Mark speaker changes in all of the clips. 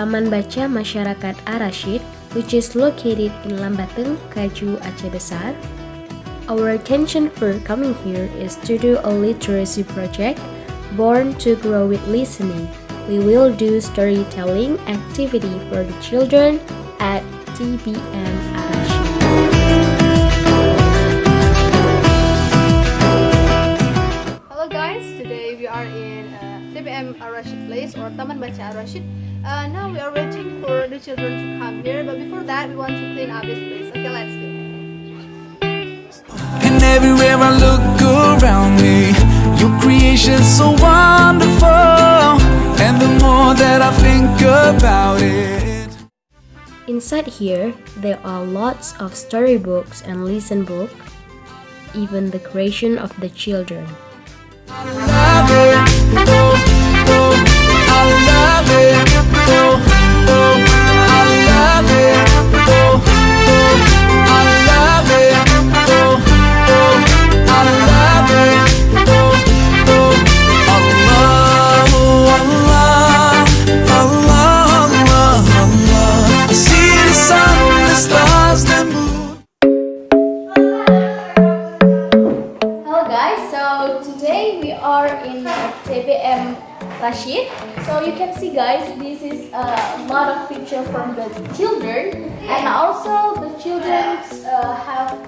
Speaker 1: Taman Baca Masyarakat Ar-Rasyid, which is located in Lambateng, Kaju, Aceh Besar. Our intention for coming here is to do a literacy project, Born to Grow with Listening. We will do storytelling activity for the children at TBM Ar-Rasyid.
Speaker 2: Hello guys, today we are in TBM Ar-Rasyid place or Taman Baca Ar-Rasyid. Now we are waiting for the children to come here, but before that we want to clean up this place. Okay, let's go.
Speaker 3: And everywhere I look around me, your creation's so wonderful. And the more that I think about it.
Speaker 1: Inside here, there are lots of storybooks and lesson book, even the creation of the children.
Speaker 3: I love it, oh, oh, I love it, oh, oh, I love it, oh, oh, I love it, oh, oh, I love it, oh, oh, Allah, Allah, Allah, Allah, Allah. I see the sun, the stars, the moon.
Speaker 2: Hello guys, so today we are in TBM Ar-Rasyid. So you can see guys, this is a lot of picture from the children, and also the children have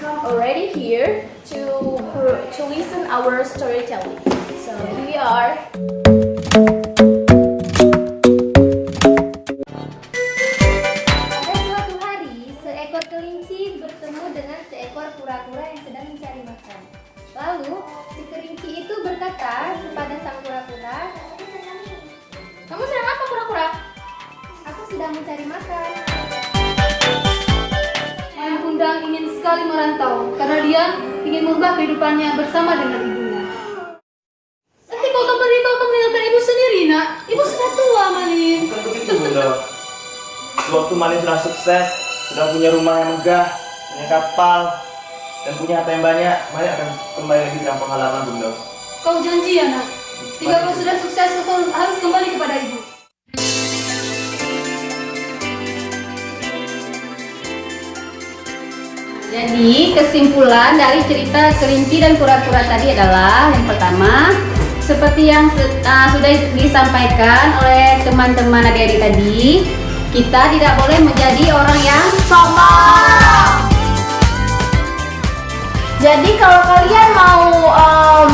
Speaker 2: come already here to listen our storytelling. So here we are.
Speaker 4: Pada suatu hari, seekor kelinci bertemu dengan seekor kura-kura yang sedang mencari makan. Lalu, si kelinci itu berkata kepada sang kura-kura, "Kamu sedang apa, kura-kura?" "Aku sedang mencari makan."
Speaker 2: Ayah Kundang ingin sekali merantau karena dia ingin mengubah kehidupannya bersama dengan ibunya. Nanti kau tak beritahu kau meninggalkan ibu sendiri, nak. Ibu sudah tua, Malin.
Speaker 5: Bukan begitu, Bunda. Waktu Malin sudah sukses, sudah punya rumah yang megah, punya kapal, dan punya harta yang banyak, Malin akan kembali lagi ke kampung halaman, Bunda.
Speaker 2: Kau janji ya, nak. Jika kau sudah sukses, kau harus kembali kepada ibu.
Speaker 6: Jadi kesimpulan dari cerita kelinci dan kura-kura tadi adalah yang pertama, seperti yang sudah disampaikan oleh teman-teman adik-adik tadi, kita tidak boleh menjadi orang yang sombong.
Speaker 4: Jadi kalau kalian mau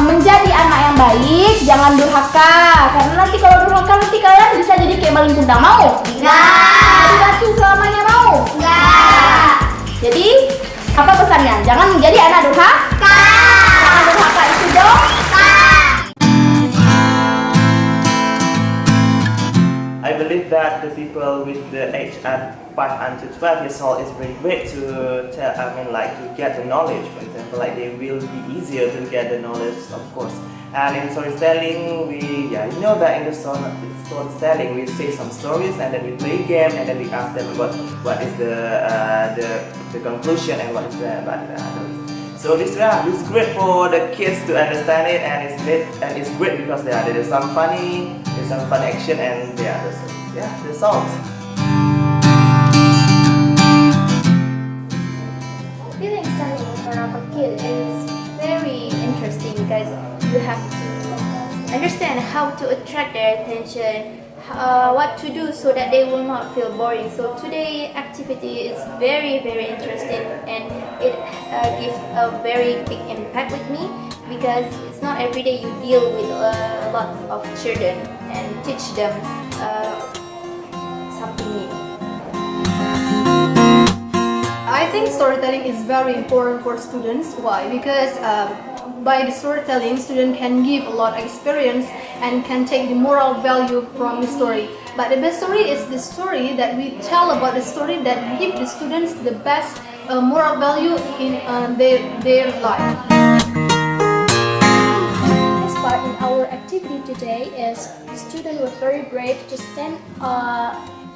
Speaker 4: menjadi anak yang baik, jangan durhaka. Karena nanti kalau durhaka nanti kalian bisa jadi kayak Malin Kundang. Mau? Enggak. Jadi batu selamanya mau? Enggak. Jadi apa pesannya? Jangan menjadi anak durhaka. Jangan durhaka itu dong.
Speaker 5: I believe that the people with the age at 5 until 12 years old is very great to to get the knowledge. For example, like they will be easier to get the knowledge, of course. And in storytelling, you know that in the storytelling we say some stories and then we play game and then we ask them what is the conclusion and what is so this is great for the kids to understand it, and it's great because there's some fun action, and the songs.
Speaker 4: Feeling studying in front of a kid is very interesting because you have to understand how to attract their attention, what to do so that they will not feel boring. So today's activity is very interesting, and it gives a very big impact with me because it's not every day you deal with lots of children and teach them something new.
Speaker 2: I think storytelling is very important for students. Why? Because by the storytelling, student can give a lot of experience and can take the moral value from the story. But the best story is the story that we tell about the story that give the students the best moral value in their life.
Speaker 7: This part in our activity today is students were very brave to stand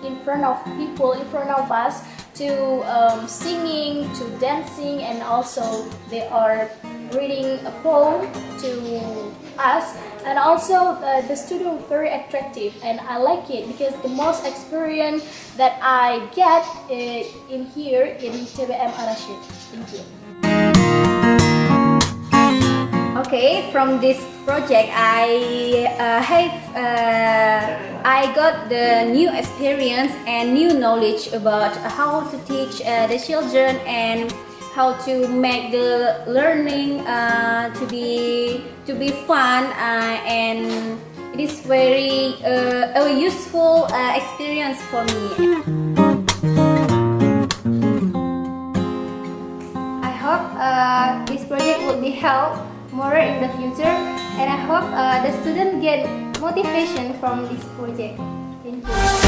Speaker 7: in front of people, in front of us,
Speaker 2: to singing, to dancing, and also they are reading a poem to us. And also the student very attractive, and I like it because the most experience that I get in here in TBM Al-Rashid. Thank you.
Speaker 6: Okay, from this project, I got the new experience and new knowledge about how to teach the children and how to make the learning to be fun, and it is very a useful experience for me. I hope this project will be helped more in the future, and I hope the students get motivation from this project. Thank you.